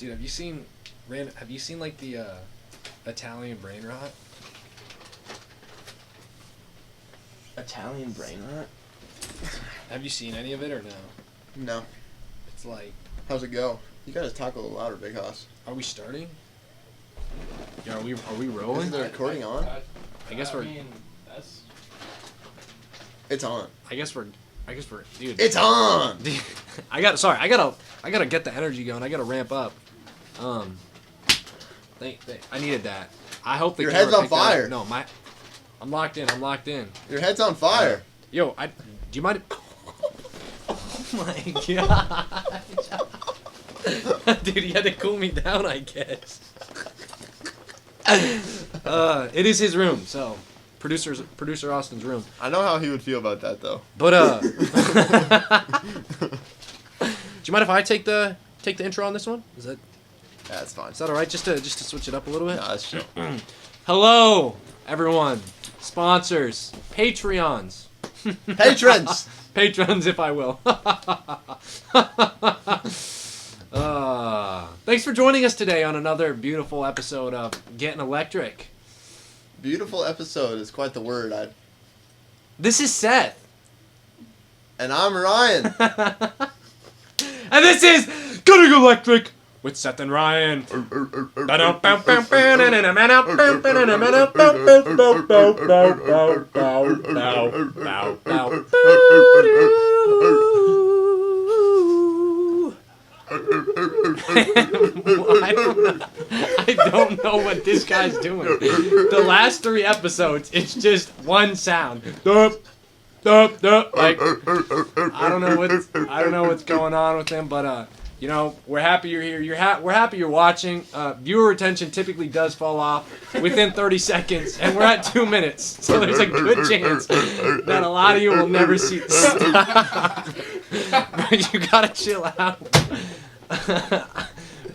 Dude, have you seen like the Italian brain rot? Italian brain rot? Have you seen any of it or no? No. It's like... How's it go? You gotta talk a little louder, Big Hoss. Are we starting? Yeah, are we rolling? Is the recording on? I guess we're... It's on. I guess we're... Dude. It's on! I gotta get the energy going. I gotta ramp up. I needed that. I hope the Your camera head's on picked that fire. up. No, I'm locked in. Your head's on fire. Do you mind? Oh my god. Dude, you had to cool me down, I guess. It is his room, so producer Austin's room. I know how he would feel about that, though. But do you mind if I take the intro on this one? Is that? Yeah, that's fine. Is that all right? Just to switch it up a little bit. No, that's chill. Hello, everyone. Sponsors, Patreons, Patrons. patrons, if I will. Thanks for joining us today on another beautiful episode of Getting Electric. Beautiful episode is quite the word. This is Seth. And I'm Ryan. And this is Getting Electric with Seth and Ryan. I don't know what this guy's doing. The last 3 episodes, it's just one sound. Like, I don't know what's going on with him, but you know, we're happy you're here. We're happy you're watching. Viewer retention typically does fall off within 30 seconds, and we're at 2 minutes, so there's a good chance that a lot of you will never see. Stop. But you gotta chill out.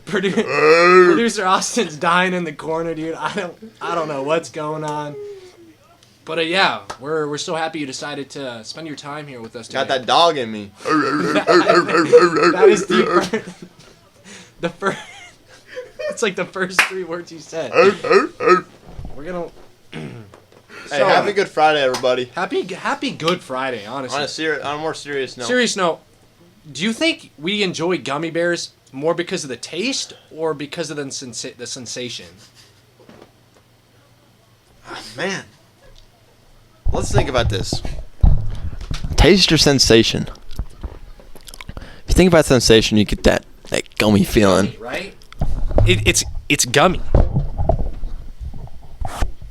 Producer Austin's dying in the corner, dude. I don't know what's going on. But yeah, we're so happy you decided to spend your time here with us today. Got that dog in me. That is the first. It's like the first 3 words you said. We're gonna. Hey, happy Good Friday, everybody. Happy Good Friday, honestly. On a more serious note. Serious note. Do you think we enjoy gummy bears more because of the taste or because of the sensation? Man. Let's think about this. Taste or sensation? If you think about sensation, you get that gummy feeling. Right? It's gummy.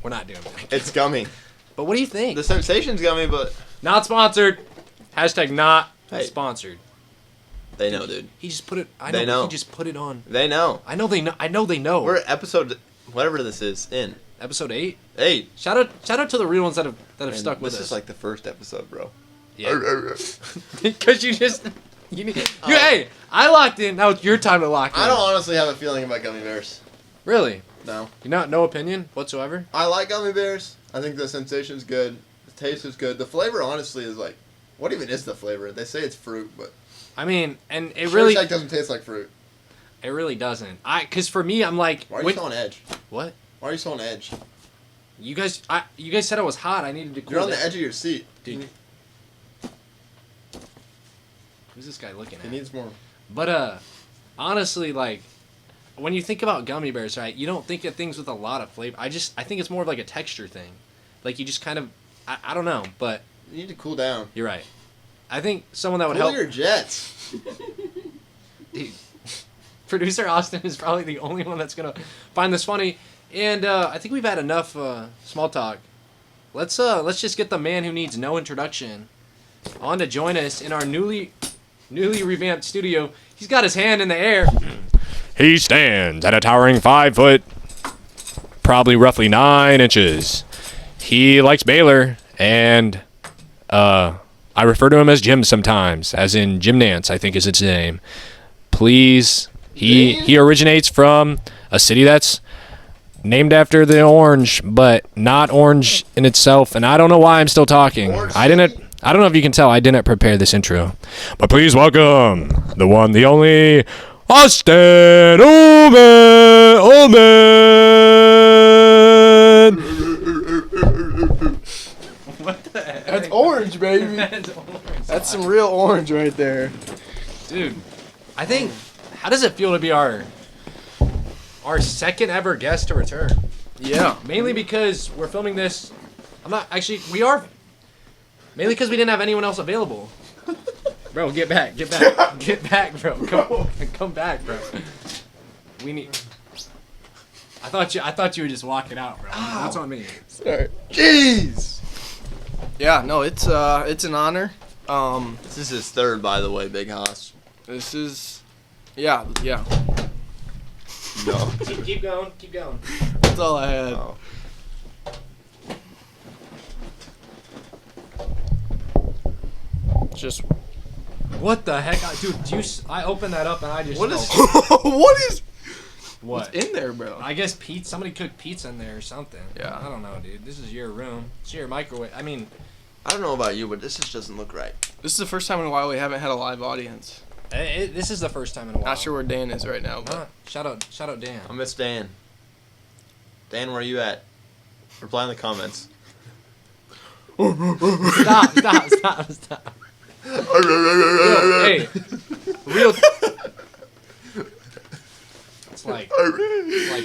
We're not doing that. It's gummy. But what do you think? The sensation's gummy, but... Not sponsored. Hashtag not sponsored. They know, dude. He just put it... They know. He just put it on. They know. I know they know. We're episode... Whatever this is, in. Episode 8? 8. Shout out to the real ones that have stuck with us. This is like the first episode, bro. Yeah. Because hey, I locked in. Now it's your time to lock in. I don't honestly have a feeling about gummy bears. Really? No. No opinion whatsoever? I like gummy bears. I think the sensation's good. The taste is good. The flavor, honestly, is like... What even is the flavor? They say it's fruit, but... I mean, and it really... Shake doesn't taste like fruit. It really doesn't. Because for me, I'm like... Why are you so on edge? What? Why are you so on edge? You guys said I was hot. I needed to cool You're on down. the edge of your seat. Dude. Who's this guy looking at? He needs more. But, honestly, like, when you think about gummy bears, right, you don't think of things with a lot of flavor. I think it's more of like a texture thing. Like, you just kind of... I don't know, but... You need to cool down. You're right. I think someone that would cool help... your jets. Dude. Producer Austin is probably the only one that's going to find this funny. And I think we've had enough small talk. Let's just get the man who needs no introduction on to join us in our newly revamped studio. He's got his hand in the air. He stands at a towering 5 foot, probably roughly 9 inches. He likes Baylor, and I refer to him as Jim sometimes, as in Jim Nance, I think is its name. Please, he originates from a city that's named after the orange, but not orange in itself. And I don't know why I'm still talking. I don't know if you can tell I didn't prepare this intro. But please welcome the one, the only, Austin, oh man. What the heck? That's orange, baby. That's orange. That's some real orange right there. Dude, I think, how does it feel to be our second ever guest to return? Yeah. Mainly because we're filming this. We are. Mainly because we didn't have anyone else available. Bro, get back, get back, bro. Come back, bro. We need. I thought you were just walking out, bro. Ow. That's on me. Sorry. Jeez. Yeah, no, it's an honor. This is his third, by the way, Big Hoss. This is, yeah. No. Keep going, keep going. That's all I had. Oh. Just What the heck, dude? I opened that up and I just. what is smelled- what is what? what's in there, bro? I guess pizza. Somebody cooked pizza in there or something. Yeah. I don't know, dude. This is your room. It's your microwave. I mean, I don't know about you, but this just doesn't look right. This is the first time in a while we haven't had a live audience. this is the first time in a while. Not sure where Dan is right now, but Shout out, Dan. I miss Dan. Dan, where are you at? Reply in the comments. Stop. Yo, hey, real. It's like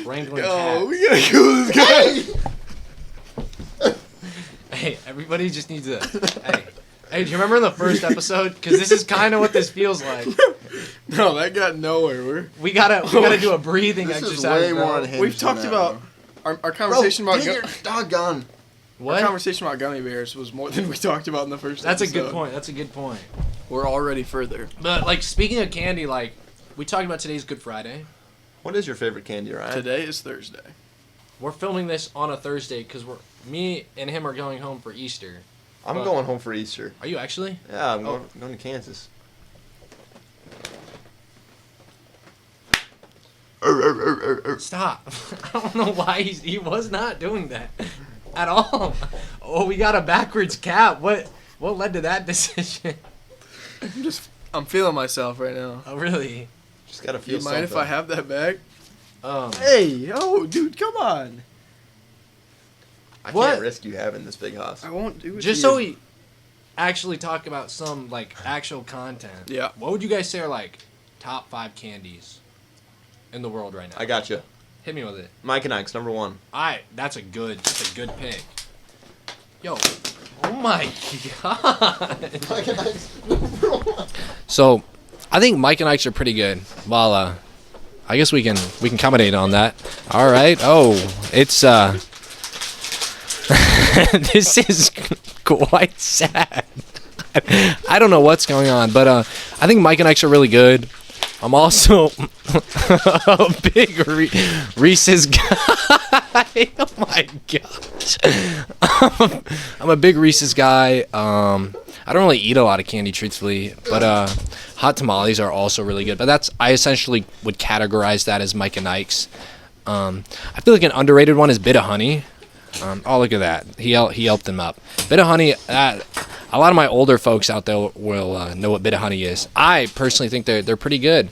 wrangling cats. we gotta kill this guy. Hey, everybody just needs to. Hey, do you remember in the first episode? Because this is kind of what this feels like. No, that got nowhere. We gotta do a breathing This is exercise. way bro. more unhinged. We've talked than about that, our conversation bro, about get your doggone. our What? conversation about gummy bears was more than we talked about in the first. That's a episode. good point. We're already further. But like speaking of candy, like we talked about today's Good Friday. What is your favorite candy, Ryan? Today is Thursday. We're filming this on a Thursday because me and him are going home for Easter. I'm going home for Easter. Are you actually? Yeah, I'm going to Kansas. Stop. I don't know why he was not doing that at all. Oh, we got a backwards cap. What led to that decision? I'm feeling myself right now. Oh, really? Just gotta Do feel you mind if I have that back? Hey, Oh, dude, come on. I What? can't risk you having this Big Hoss. I won't do it. Just to so you. we actually talk about some like actual content. Yeah. What would you guys say are like top 5 candies in the world right now? I got you. Hit me with it. Mike and Ike's #1. That's a good pick. Yo, oh my god. Mike and Ike's #1. So, I think Mike and Ike's are pretty good. Well, I guess we can accommodate on that. All right. Oh, it's this is quite sad. I don't know what's going on, but I think Mike and Ike's are really good. I'm also a big Reese's guy. Oh my gosh. I'm a big Reese's guy. I don't really eat a lot of candy, truthfully, but hot tamales are also really good. But I essentially would categorize that as Mike and Ike's. I feel like an underrated one is Bit of Honey. Oh, look at that. He helped them up. Bit of Honey, a lot of my older folks out there will know what Bit of Honey is. I personally think they're pretty good.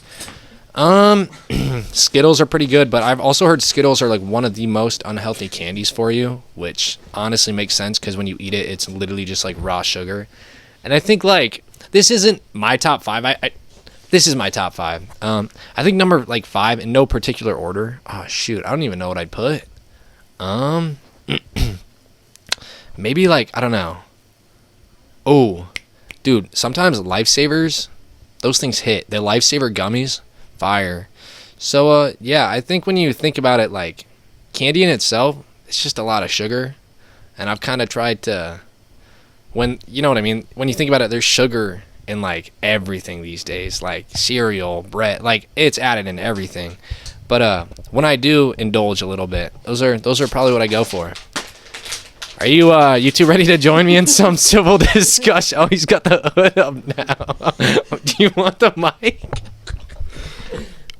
Skittles are pretty good, but I've also heard Skittles are like one of the most unhealthy candies for you, which honestly makes sense because when you eat it, it's literally just like raw sugar. And I think like this isn't my top 5. This is my top 5. I think number like 5 in no particular order. Oh shoot, I don't even know what I'd put. Maybe like I don't know. Oh, dude, sometimes Lifesavers, those things hit. The Lifesaver gummies, fire. So yeah, I think when you think about it, like candy in itself, it's just a lot of sugar, and I've kind of tried to, when you know what I mean. When you think about it, there's sugar in like everything these days, like cereal, bread, like it's added in everything. But when I do indulge a little bit, those are probably what I go for. Are you two ready to join me in some civil discussion? Oh, he's got the hood up now. Do you want the mic?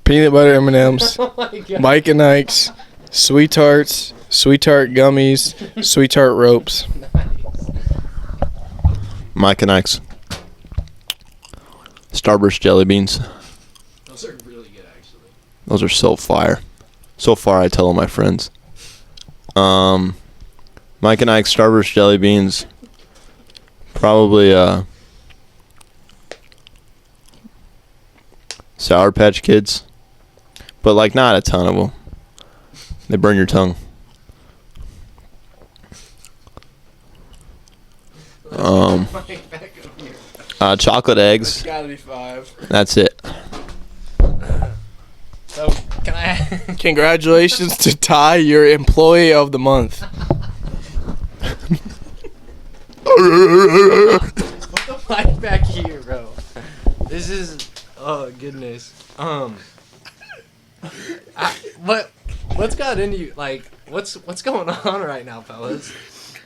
Peanut butter M&Ms, Oh my god. Mike and Ike's, Sweet Tarts, Sweet Tart gummies, Sweet Tart ropes. Mike and Ike's. Starburst jelly beans. Those are really good, Those are so fire. So far, I tell all my friends. Mike and Ike Starburst jelly beans. Probably Sour Patch Kids, but like not a ton of them. They burn your tongue. Chocolate eggs. It's gotta be 5. That's it. So can I? Congratulations to Ty, your employee of the month. Put the mic back here, bro. This is. Oh goodness. What's got into you? Like, what's going on right now, fellas?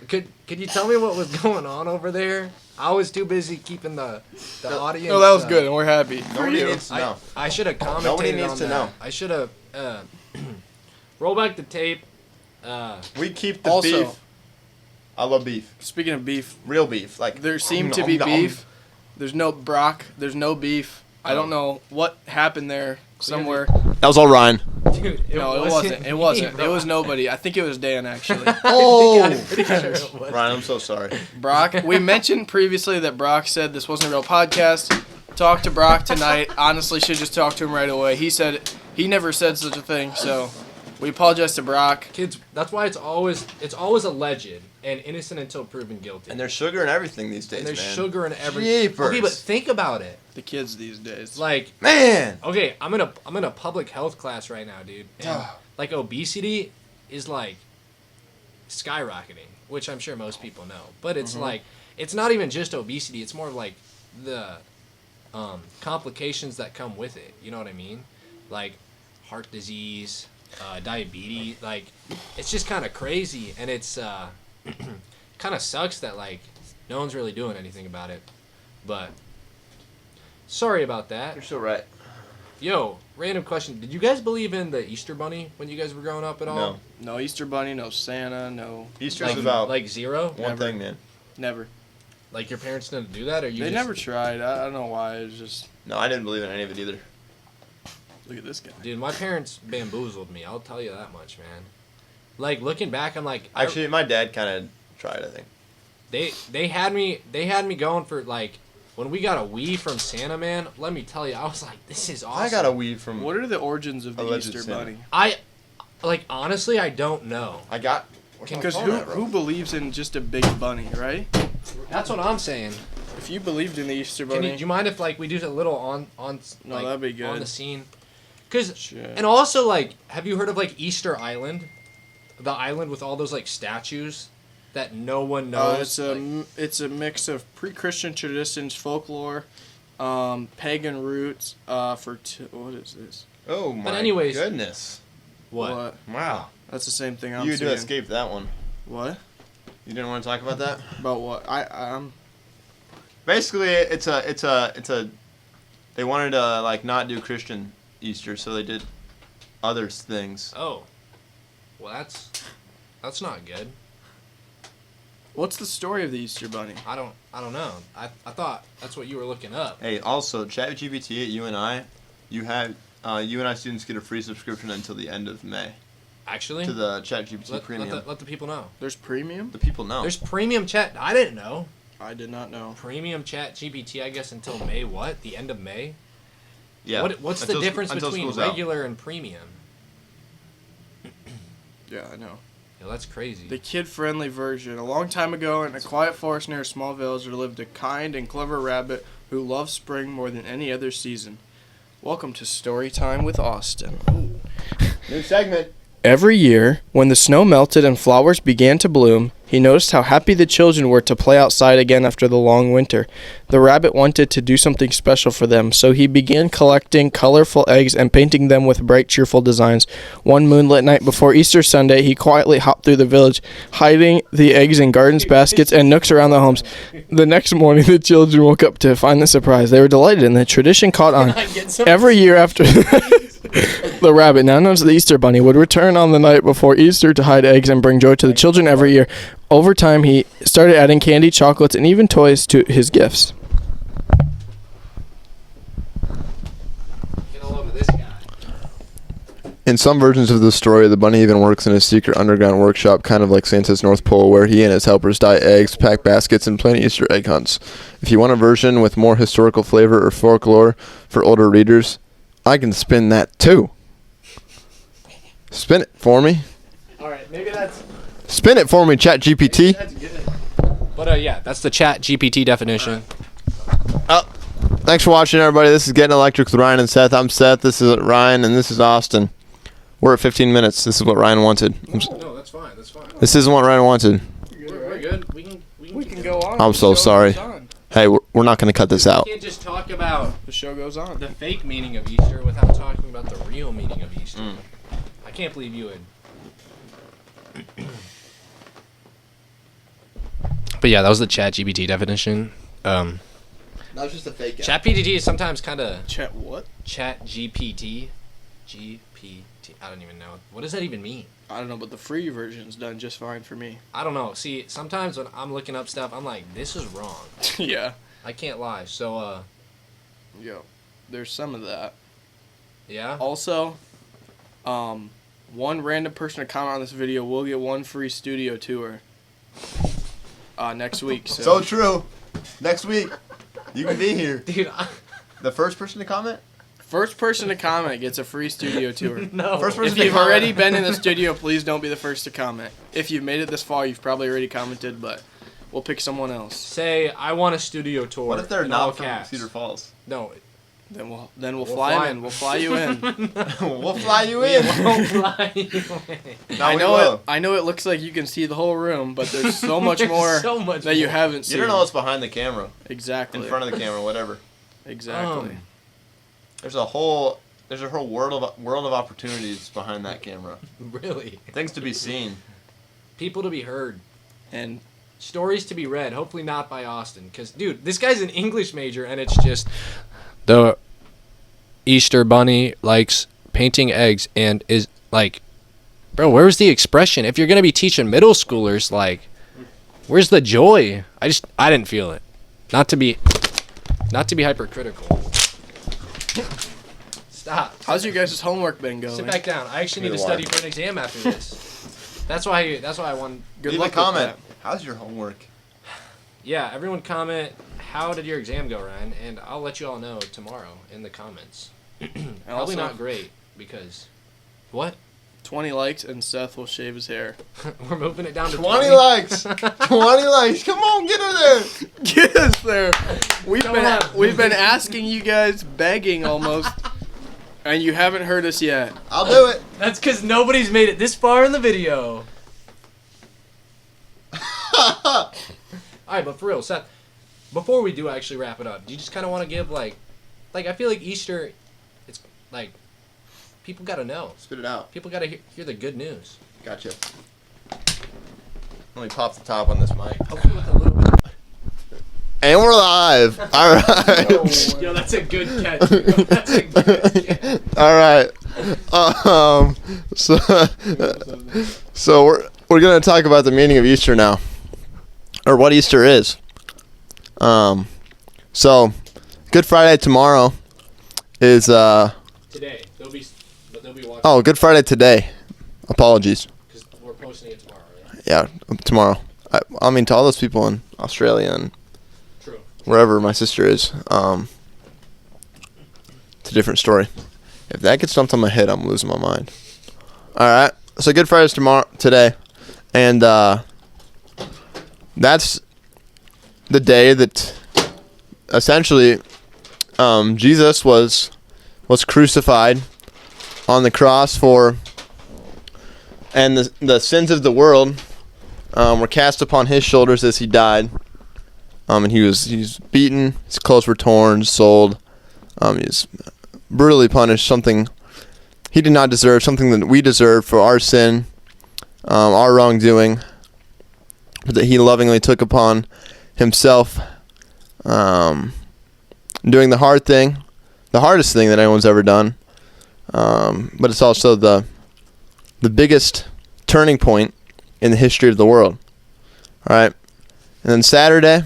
Could you tell me what was going on over there? I was too busy keeping the audience. No, that was good, and we're happy. Nobody needs to know. I should have commented. Nobody needs on to that. know. I should have roll back the tape. We keep the Also- beef. I love beef. Speaking of beef, Real beef. Like there seemed to be beef. There's no Brock. There's no beef. I don't know what happened there somewhere. That was all Ryan. Dude, No, it wasn't. It wasn't. It was nobody. I think it was Dan, actually. I'm pretty sure it was. Ryan, I'm so sorry. Brock. We mentioned previously that Brock said this wasn't a real podcast. Talk to Brock tonight. Honestly, should just talk to him right away. He said he never said such a thing, so we apologize to Brock. Kids, that's why it's always alleged and innocent until proven guilty. And there's sugar and everything these days, And there's man. sugar in everything. Jeepers. Okay, but think about it. The kids these days. Like, Man. okay, I'm in a public health class right now, dude. And, like, obesity is like skyrocketing, which I'm sure most people know. But it's like, it's not even just obesity. It's more of like the complications that come with it. You know what I mean? Like heart disease, diabetes. Like, it's just kind of crazy, and it's kind of sucks that like no one's really doing anything about it. But sorry about that. You're so right. Yo, random question. Did you guys believe in the Easter Bunny when you guys were growing up at all? No. No Easter Bunny, no Santa, no. Easter's Like, about like zero? one Never. thing, man. Never. Like your parents didn't do that, or you? They just, never tried. I don't know why. It was just. No, I didn't believe in any of it either. Look at this guy. Dude, my parents bamboozled me. I'll tell you that much, man. Like looking back, I'm like, Actually, my dad kind of tried, I think. they had me going for like when we got a Wii from Santa, man. Let me tell you, I was like, this is awesome. I got a weed from... What are the origins of the Alleged Easter sin. Bunny? I like honestly, I don't know. I got... Because who believes in just a big bunny, right? That's what I'm saying. If you believed in the Easter Do Bunny, you mind if like we do a little on No, like, that'd be good. on the scene? Cause Shit. and also like, have you heard of like Easter Island, the island with all those like statues that no one knows? it's a mix of pre-Christian traditions, folklore, pagan roots. What is this? Oh, my anyways- goodness. What? Wow. That's the same thing I'm You seeing. did escape that one. What? You didn't want to talk about that? About what? I'm. Basically, it's a. They wanted to like not do Christian Easter, so they did other things. Oh, well that's not good. What's the story of the Easter Bunny? I don't know. I thought that's what you were looking up. Hey, also ChatGPT at UNI, UNI students get a free subscription until the end of May Actually, to the ChatGPT Premium. let the people know. There's premium? The people know. There's premium chat. I didn't know. I did not know. Premium chat GPT, I guess, until May. What? The end of May? Yeah. What's the Until difference until between school's out. regular and premium? Yeah, I know. Yo, that's crazy. The kid-friendly version. A long time ago, in a quiet forest near a small village, there lived a kind and clever rabbit who loved spring more than any other season. Welcome to Story Time with Austin. New segment. Every year, when the snow melted and flowers began to bloom, he noticed how happy the children were to play outside again after the long winter. The rabbit wanted to do something special for them, so he began collecting colorful eggs and painting them with bright, cheerful designs. One moonlit night before Easter Sunday, he quietly hopped through the village, hiding the eggs in gardens, baskets, and nooks around the homes. The next morning, the children woke up to find the surprise. They were delighted, and the tradition caught on. Every year after... The rabbit, now known as the Easter Bunny, would return on the night before Easter to hide eggs and bring joy to the children every year. Over time, he started adding candy, chocolates, and even toys to his gifts. Get all over this guy. In some versions of the story, the bunny even works in a secret underground workshop, kind of like Santa's North Pole, where he and his helpers dye eggs, pack baskets, and plan Easter egg hunts. If you want a version with more historical flavor or folklore for older readers, I can spin that too. Spin it for me. All right, maybe that's Spin it for me, Chat GPT. good. But yeah, that's the Chat GPT definition. Thanks for watching, everybody. This is Getting Electric with Ryan and Seth. I'm Seth. This is Ryan, and this is Austin. We're at 15 minutes. This is what Ryan wanted. No, that's fine. That's fine. This isn't what Ryan wanted. We're good. We can go on. I'm so sorry. Hey, we're not going to cut this out. We can't just talk about The show goes on. the fake meaning of Easter without talking about the real meaning of Easter. I can't believe you would. But yeah, that was the Chat GPT definition. That was just a fake Chat GPT is sometimes kind of Chat what? Chat GPT. GPT. I don't even know. What does that even mean? I don't know, but the free version's done just fine for me. I don't know. See, sometimes when I'm looking up stuff, I'm like, this is wrong. Yeah. I can't lie. So, Yo, there's some of that. yeah. Also, one random person to comment on this video will get one free studio tour. Next week. So true. Next week, you can be here. Dude, The first person to comment? First person to comment gets a free studio tour. no. First person If to you've comment. already been in the studio, please don't be the first to comment. If you've made it this far, you've probably already commented, but we'll pick someone else. Say, I want a studio tour. What if they're in all not from caps. Cedar Falls? No. Then we'll We'll fly fly him in. We'll fly you in. We'll fly you in. Won't fly away. No, I we know will. it. I know it looks like you can see the whole room, but there's so much There's more so much that you more. haven't You seen. don't know what's behind the camera. Exactly. In front of the camera, whatever. Exactly. There's a whole world of opportunities behind that camera. Really. Things to be seen. People to be heard. And Stories to be read. Hopefully not by Austin. Because, dude, this guy's an English major, and it's just... The Easter bunny likes painting eggs and is, like... Bro, where's the expression? If you're going to be teaching middle schoolers, like... Where's the joy? I didn't feel it. Not to be hypercritical. Stop. how's your guys' homework been going? Sit back down. I actually need to study for an exam after this. That's why I won. Good Leave luck a comment. with How's your homework? Yeah, everyone comment, how did your exam go, Ryan? And I'll let you all know tomorrow in the comments. that. Probably Also, not great, because... What? 20 likes and Seth will shave his hair. We're moving it down to 20 likes. 20 likes. Come on, get her there. Get us there. Come on. We've been asking you guys, begging almost, and you haven't heard us yet. I'll do it. That's because nobody's made it this far in the video. Alright, but for real, Seth, before we do actually wrap it up, do you just kind of want to give, like, I feel like Easter, it's, like, people got to know. Spit it out. People got to hear the good news. Gotcha. Let me pop the top on this mic. Hopefully with a little bit. And we're live. All right. Yo, that's a good catch. That's a good catch. All right. So we're gonna talk about the meaning of Easter now, or what Easter is. So Good Friday tomorrow is Today. They'll be watching. oh, Good Friday today. Apologies. Because we're posting it tomorrow, right? Yeah, tomorrow. I mean, to all those people in Australia and True. wherever my sister is, it's a different story. If that gets dumped on my head, I'm losing my mind. All right. So Good Friday's today, and that's the day that essentially Jesus was crucified on the cross and the sins of the world were cast upon his shoulders as he died. And he was beaten, his clothes were torn, sold. He was brutally punished, something he did not deserve, something that we deserve for our sin, our wrongdoing, but that he lovingly took upon himself, doing the hardest thing that anyone's ever done. But it's also the biggest turning point in the history of the world. All right, and then Saturday,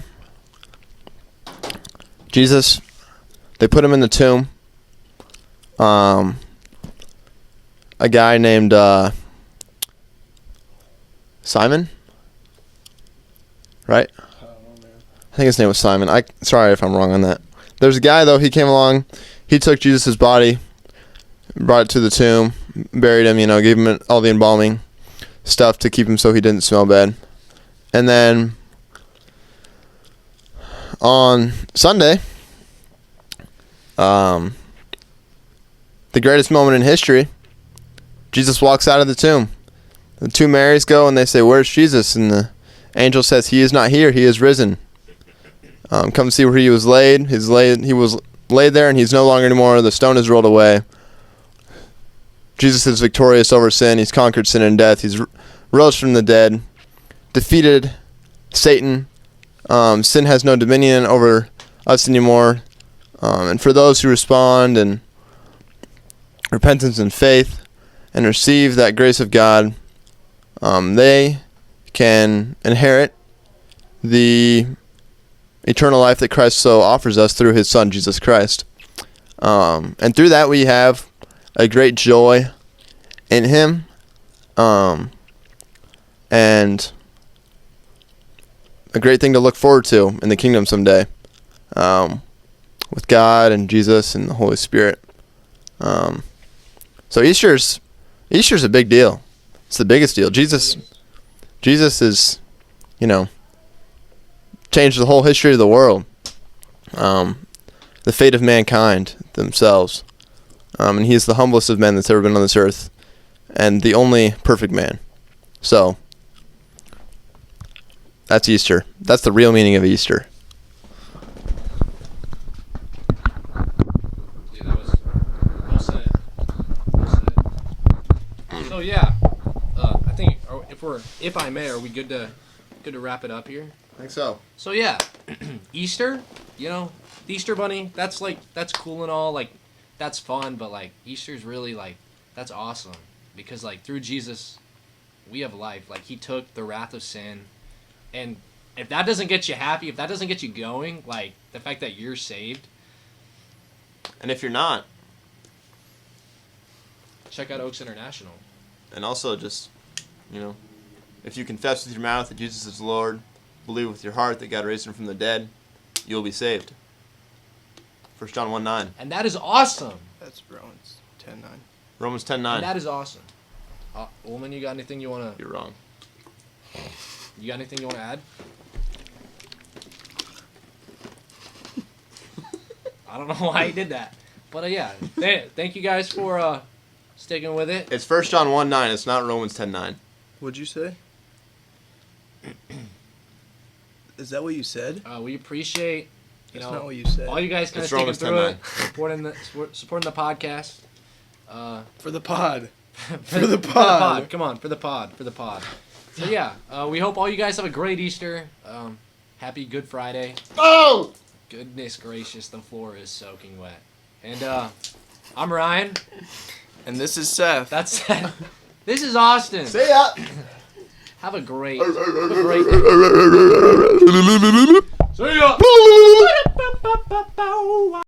Jesus, they put him in the tomb. a guy named Simon, right? I think his name was Simon. Sorry if I'm wrong on that. There's a guy, though, he came along. He took Jesus' body, brought it to the tomb, buried him, gave him all the embalming stuff to keep him so he didn't smell bad. And then on Sunday, the greatest moment in history, Jesus walks out of the tomb. The two Marys go and they say, "Where's Jesus?" And the angel says, "He is not here. He is risen. Come see where he was laid. He was laid there, and he's no longer anymore. The stone is rolled away." Jesus is victorious over sin. He's conquered sin and death. He's rose from the dead, defeated Satan. Sin has no dominion over us anymore. And for those who respond in repentance and faith and receive that grace of God, they can inherit the eternal life that Christ so offers us through his Son, Jesus Christ. And through that we have a great joy in him, and a great thing to look forward to in the kingdom someday, with God and Jesus and the Holy Spirit. So Easter's a big deal. It's the biggest deal. Jesus is, changed the whole history of the world, the fate of mankind themselves, and he is the humblest of men that's ever been on this earth, and the only perfect man. So that's Easter. That's the real meaning of Easter. Yeah, that was well said. So yeah, I think if I may, are we good to wrap it up here? I think so. So yeah, Easter, the Easter bunny, that's cool and all, that's fun, but Easter's really that's awesome, because through Jesus we have life. He took the wrath of sin, and if that doesn't get you happy, if that doesn't get you going, the fact that you're saved, And if you're not, check out Oaks International. and also just, if you confess with your mouth that Jesus is Lord, believe with your heart that God raised him from the dead, you will be saved. 1 John 1:9. And that is awesome. That's Romans 10:9. Romans And 10:9. that is awesome. Woman, you got anything you want to... You're wrong. You got anything you want to add? I don't know why he did that. But yeah, thank you guys for sticking with it. It's 1 John 1:9. It's not Romans 10:9. What'd you say? Is that what you said? We appreciate, That's not what you said. all you guys kind of It's sticking Romans through it, supporting the podcast. For the pod. For the pod. Come on, for the pod. So yeah, we hope all you guys have a great Easter. Happy Good Friday. Oh! Goodness gracious, the floor is soaking wet. And I'm Ryan. And this is Seth. That's this is Austin. See ya! Have a great. See ya! See ya.